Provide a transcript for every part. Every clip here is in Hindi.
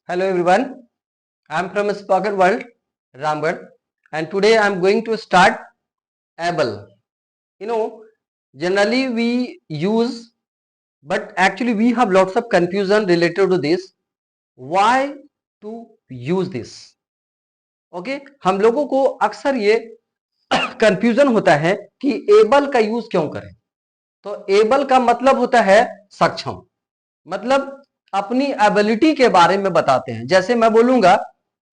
Hello everyone, I am from Spoken World, Ramgarh, and today I am going to start able. Generally we use, but actually we have lots of confusion related to this. Why to use this? Okay, हम लोगों को अक्सर ये कंफ्यूजन होता है कि एबल का यूज क्यों करें। तो एबल का मतलब होता है सक्षम, मतलब अपनी एबिलिटी के बारे में बताते हैं। जैसे मैं बोलूंगा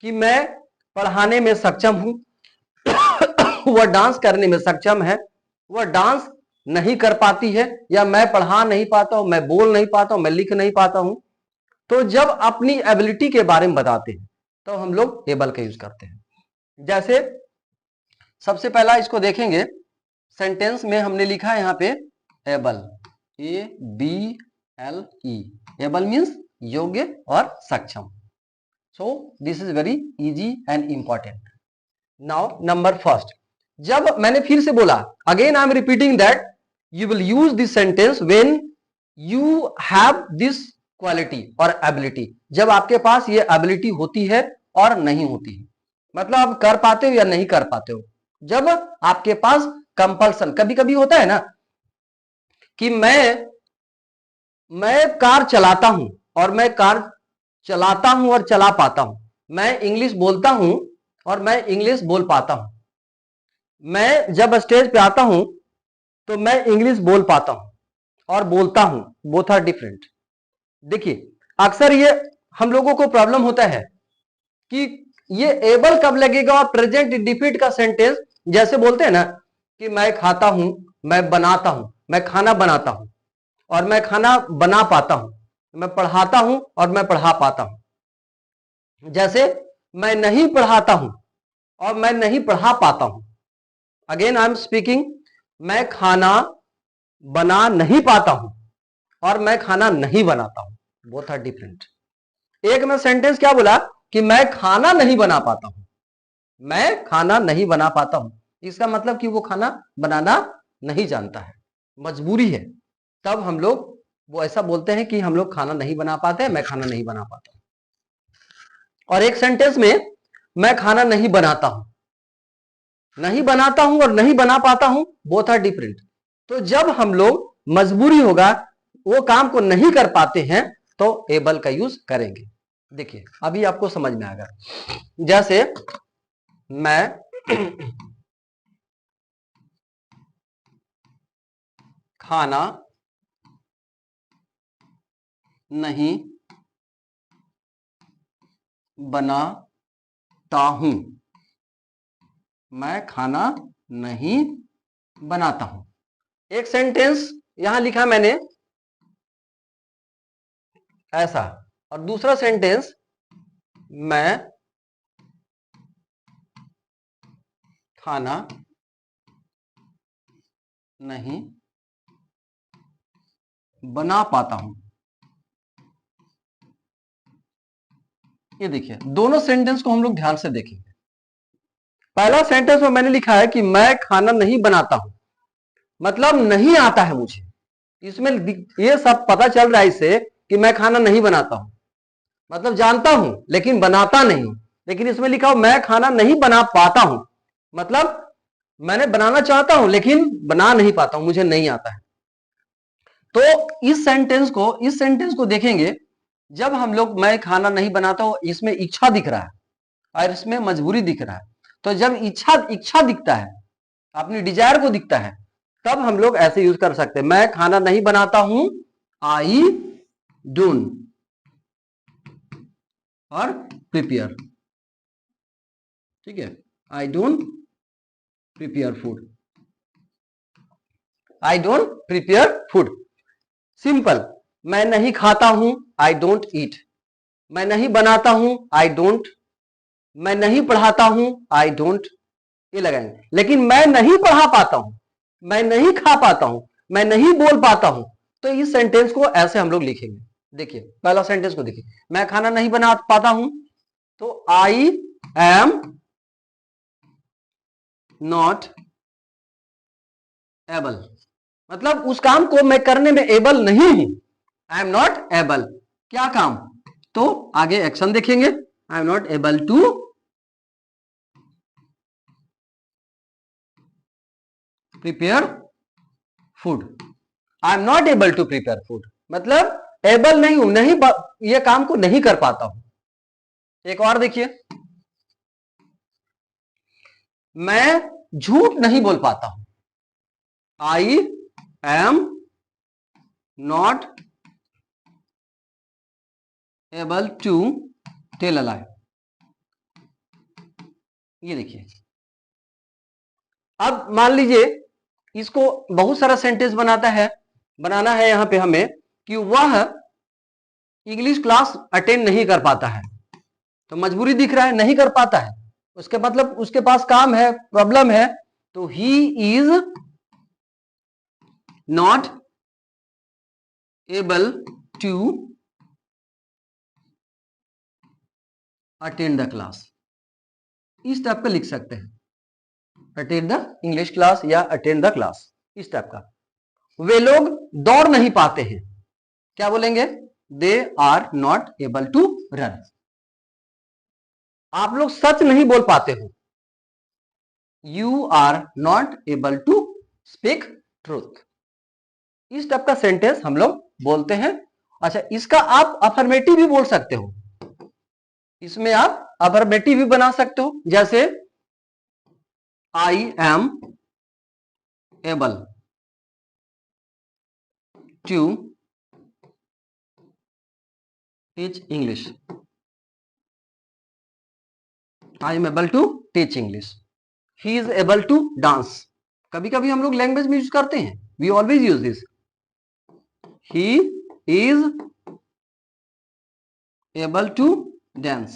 कि मैं पढ़ाने में सक्षम हूं, वह डांस करने में सक्षम है, वह डांस नहीं कर पाती है, या मैं पढ़ा नहीं पाता हूं, मैं बोल नहीं पाता हूं, मैं लिख नहीं पाता हूं। तो जब अपनी एबिलिटी के बारे में बताते हैं तो हम लोग एबल का यूज करते हैं। जैसे सबसे पहला इसको देखेंगे, सेंटेंस में हमने लिखा है यहां पे एबल, ABLE। एबल मीन्स योग्य और सक्षम। So this is very easy and important. Now number first, जब मैंने फिर से बोला, again I am repeating that you will use this sentence when you have this quality और एबिलिटी। जब आपके पास ये एबिलिटी होती है और नहीं होती है, मतलब आप कर पाते हो या नहीं कर पाते हो। जब आपके पास कंपल्सन, कभी कभी होता है ना कि मैं कार चलाता हूं और मैं कार चलाता हूं और चला पाता हूं, मैं इंग्लिश बोलता हूं और मैं इंग्लिश बोल पाता हूं, मैं जब स्टेज पे आता हूं तो मैं इंग्लिश बोल पाता हूं और बोलता हूं, बोथ आर डिफरेंट। देखिए अक्सर ये हम लोगों को प्रॉब्लम होता है कि ये एबल कब लगेगा और प्रेजेंट इंडिफिनिट का सेंटेंस, जैसे बोलते हैं ना कि मैं खाता हूं, मैं बनाता हूं, मैं खाना बनाता हूं और मैं खाना बना पाता हूं, मैं पढ़ाता हूं और मैं पढ़ा पाता हूं। जैसे मैं नहीं पढ़ाता हूं और मैं नहीं पढ़ा पाता हूं। अगेन आई एम स्पीकिंग, मैं खाना बना नहीं पाता हूं और मैं खाना नहीं बनाता हूं, बोथ आर डिफरेंट। एक में सेंटेंस क्या बोला कि मैं खाना नहीं बना पाता हूं, मैं खाना नहीं बना पाता हूं, इसका मतलब कि वो खाना बनाना नहीं जानता है, मजबूरी है। तब हम लोग वो ऐसा बोलते हैं कि हम लोग खाना नहीं बना पाते, मैं खाना नहीं बना पाता। और एक सेंटेंस में मैं खाना नहीं बनाता हूं, नहीं बनाता हूं और नहीं बना पाता हूं, बोथ आर डिफरेंट। तो जब हम लोग मजबूरी होगा, वो काम को नहीं कर पाते हैं, तो एबल का यूज करेंगे। देखिए अभी आपको समझ में आएगा। जैसे मैं खाना नहीं बनाता हूं, मैं खाना नहीं बनाता हूं। एक सेंटेंस यहां लिखा मैंने ऐसा, और दूसरा सेंटेंस मैं खाना नहीं बना पाता हूं। ये देखिए दोनों सेंटेंस को हम लोग ध्यान से देखेंगे। पहला सेंटेंस में मैंने लिखा है कि मैं खाना नहीं बनाता हूं, मतलब नहीं आता है मुझे। इसमें ये सब पता चल रहा है इससे कि मैं खाना नहीं बनाता हूं, मतलब जानता हूं लेकिन बनाता नहीं। लेकिन इसमें लिखा हो मैं खाना नहीं बना पाता हूं, मतलब मैंने बनाना चाहता हूं लेकिन बना नहीं पाता हूं, मुझे नहीं आता है। तो इस सेंटेंस को देखेंगे, जब हम लोग मैं खाना नहीं बनाता हूं, इसमें इच्छा दिख रहा है और इसमें मजबूरी दिख रहा है। तो जब इच्छा दिखता है, अपनी डिजायर को दिखता है, तब हम लोग ऐसे यूज कर सकते हैं, मैं खाना नहीं बनाता हूं, आई डोंट, और प्रिपेयर। ठीक है, I don't prepare food, I don't prepare food. Simple, मैं नहीं खाता हूं, आई डोंट ईट। मैं नहीं बनाता हूं, आई डोंट। मैं नहीं पढ़ाता हूं, आई डोंट। ये लगाएंगे। लेकिन मैं नहीं पढ़ा पाता हूं, मैं नहीं खा पाता हूं, मैं नहीं बोल पाता हूं, तो इस सेंटेंस को ऐसे हम लोग लिखेंगे। देखिए पहला सेंटेंस को देखिए, मैं खाना नहीं बना पाता हूं, तो आई एम नॉट एबल, मतलब उस काम को मैं करने में एबल नहीं हूं। I am not able. क्या काम? तो आगे एक्शन देखेंगे, I am not able to prepare food. I am not able to prepare food मतलब एबल नहीं हूं, नहीं ये काम को नहीं कर पाता हूं। एक और देखिए, मैं झूठ नहीं बोल पाता हूं। I am not able to tell a lie. ये देखिए, अब मान लीजिए इसको बहुत सारा सेंटेंस बनाना है यहां पे हमें कि वह इंग्लिश क्लास अटेंड नहीं कर पाता है, तो मजबूरी दिख रहा है, नहीं कर पाता है, उसके मतलब उसके पास काम है, प्रॉब्लम है, तो he is not able to attend the class. इस टाइप का लिख सकते हैं, अटेंड द इंग्लिश क्लास या अटेंड द क्लास, इस टाइप का। वे लोग दौड़ नहीं पाते हैं, क्या बोलेंगे? They are not able to run. आप लोग सच नहीं बोल पाते हो, you are not able to speak truth. इस टाइप का सेंटेंस हम लोग बोलते हैं। अच्छा, इसका आप अफर्मेटिव भी बोल सकते हो, इसमें आप अफर्मेटिव भी बना सकते हो, जैसे I am able to teach English. I am able to teach English. He is able to dance. कभी कभी हम लोग लैंग्वेज में यूज करते हैं, we always use this. He is able to dance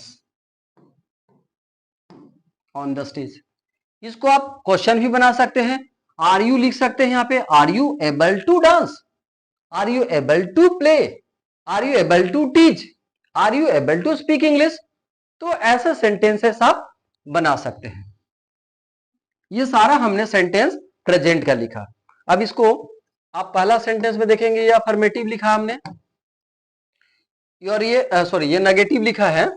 on the stage. इसको आप क्वेश्चन भी बना सकते हैं, आर यू लिख सकते हैं यहां पे, are you able to dance, are you able to play, are you able to teach, are you able to speak English. तो ऐसे सेंटेंसेस आप बना सकते हैं। ये सारा हमने सेंटेंस प्रेजेंट का लिखा। अब इसको आप पहला सेंटेंस में देखेंगे, ये अफर्मेटिव लिखा हमने, और ये सॉरी ये नेगेटिव लिखा है,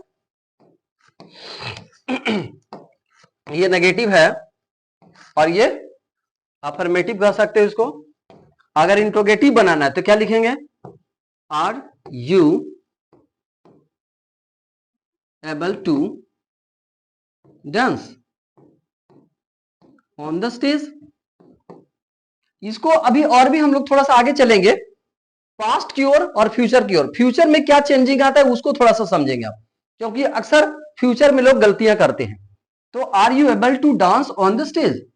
ये नेगेटिव है, और ये अफर्मेटिव कह सकते हो इसको। अगर इंट्रोगेटिव बनाना है तो क्या लिखेंगे? Are you able to dance on the stage. इसको अभी और भी हम लोग थोड़ा सा आगे चलेंगे, पास्ट की ओर और फ्यूचर की ओर। फ्यूचर में क्या चेंजिंग आता है उसको थोड़ा सा समझेंगे आप, क्योंकि अक्सर फ्यूचर में लोग गलतियां करते हैं। तो are you able to dance on the stage,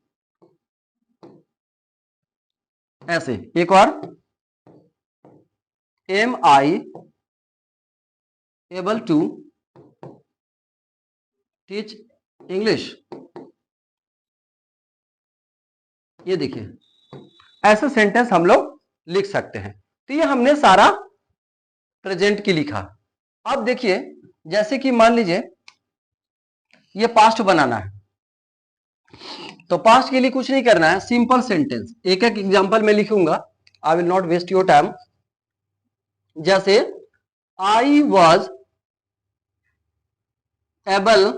ऐसे। एक और, am I able to teach English. ये देखिए, ऐसे सेंटेंस हम लोग लिख सकते हैं। तो ये हमने सारा प्रेजेंट की लिखा। अब देखिए, जैसे कि मान लीजिए ये पास्ट बनाना है, तो पास्ट के लिए कुछ नहीं करना है, सिंपल सेंटेंस, एक एक एग्जांपल में लिखूंगा, I will not waste your time. जैसे I was able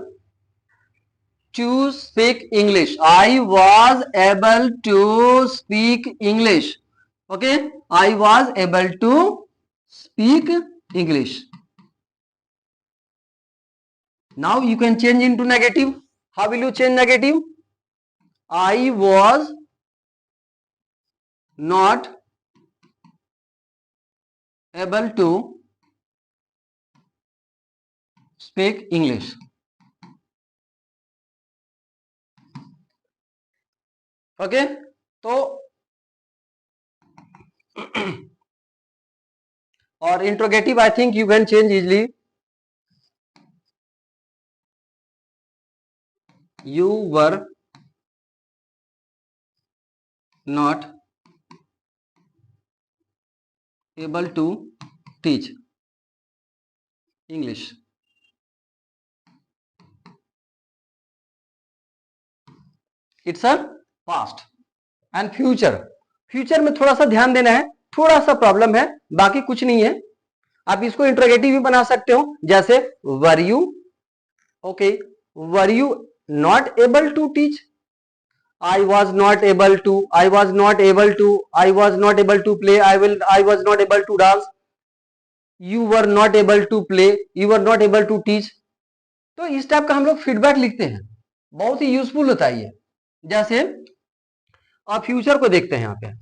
to speak English, I was able to speak English. Okay, I was able to speak English. Now you can change into negative. How will you change negative? I was not able to speak English. Okay, तो और interrogative I think you can change easily, you were not able to teach English. It's a past and future. Future में थोड़ा सा ध्यान देना है, थोड़ा सा प्रॉब्लम है, बाकी कुछ नहीं है। आप इसको इंट्रोगेटिव भी बना सकते हो, जैसे were you, okay, were you not able to teach, I was not able to, I was not able to, I was not able to play, I was not able to dance, you were not able to play, you were not able to teach. तो इस टाइप का हम लोग फीडबैक लिखते हैं, बहुत ही यूजफुल होता है ये। जैसे आप फ्यूचर को देखते हैं, यहाँ पे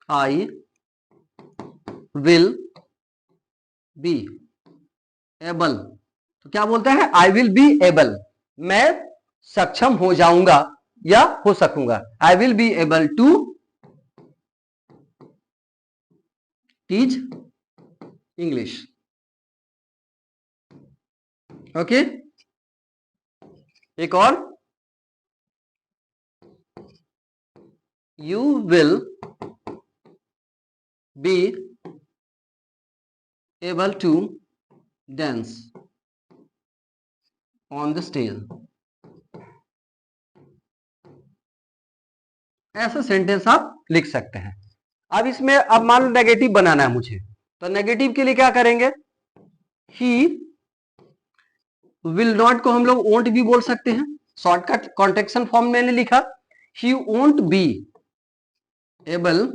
आई विल बी एबल, तो क्या बोलते हैं, आई विल बी एबल, मैं सक्षम हो जाऊंगा या हो सकूंगा, I will be able to teach English, okay. एक और, you will be able to dance on the stage, ऐसा सेंटेंस आप लिख सकते हैं। अब इसमें अब मान लो नेगेटिव बनाना है मुझे, तो नेगेटिव के लिए क्या करेंगे, ही विल नॉट को हम लोग वोंट भी बोल सकते हैं, शॉर्टकट कॉन्ट्रेक्शन फॉर्म मैंने लिखा, he won't be able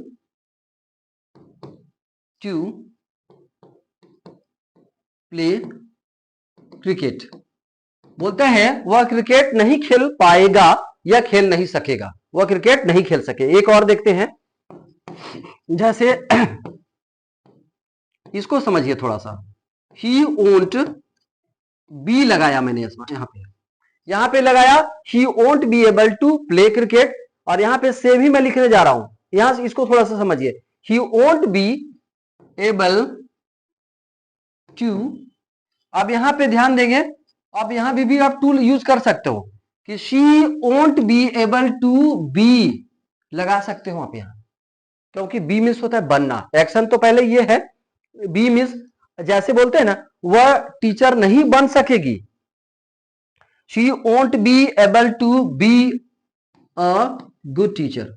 to play cricket, बोलते हैं वह क्रिकेट नहीं खेल पाएगा या खेल नहीं सकेगा, वह क्रिकेट नहीं खेल सके। एक और देखते हैं, जैसे इसको समझिए थोड़ा सा, ही वोंट बी लगाया मैंने इसमें, यहां पे लगाया he won't be able to play cricket, और यहां पे सेम ही मैं लिखने जा रहा हूं, यहां से इसको थोड़ा सा समझिए, he won't be able to, अब यहां पे ध्यान देंगे, अब यहां भी आप टू यूज कर सकते हो कि she won't be able to be लगा सकते हो आप यहां, क्योंकि बी मीन्स होता है बनना, एक्शन तो पहले ये है, बी मीन्स जैसे बोलते हैं ना, वह टीचर नहीं बन सकेगी, she won't be able to be a good teacher,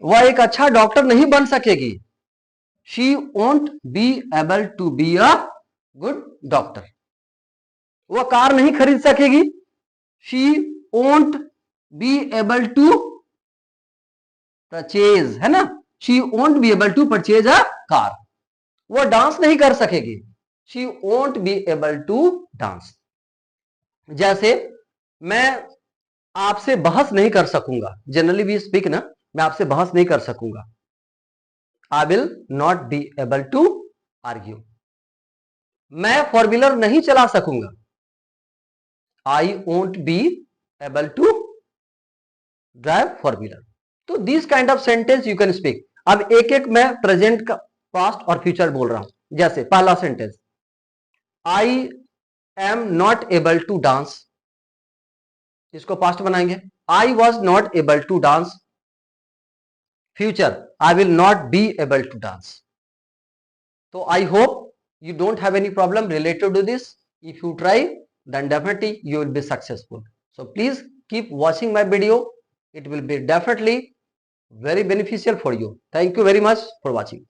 वह एक अच्छा डॉक्टर नहीं बन सकेगी, she won't be able to be a good doctor, वह कार नहीं खरीद सकेगी, she won't be able to purchase, है ना, she won't be able to purchase a car, वह डांस नहीं कर सकेगी, she won't be able to dance. जैसे मैं आपसे बहस नहीं कर सकूंगा, जनरली वी स्पीक ना, मैं आपसे बहस नहीं कर सकूंगा, I will not be able to argue, मैं फोर व्हीलर नहीं चला सकूंगा, I won't be able to drive four wheeler. तो this kind of sentence you can speak. अब एक एक मैं प्रेजेंट का, पास्ट और फ्यूचर बोल रहा हूं। जैसे पहला sentence, I am not able to dance, इसको पास्ट बनाएंगे, I was not able to dance, future, I will not be able to dance. So I hope you don't have any problem related to this. If you try, then definitely you will be successful. So please keep watching my video. It will be definitely very beneficial for you. Thank you very much for watching.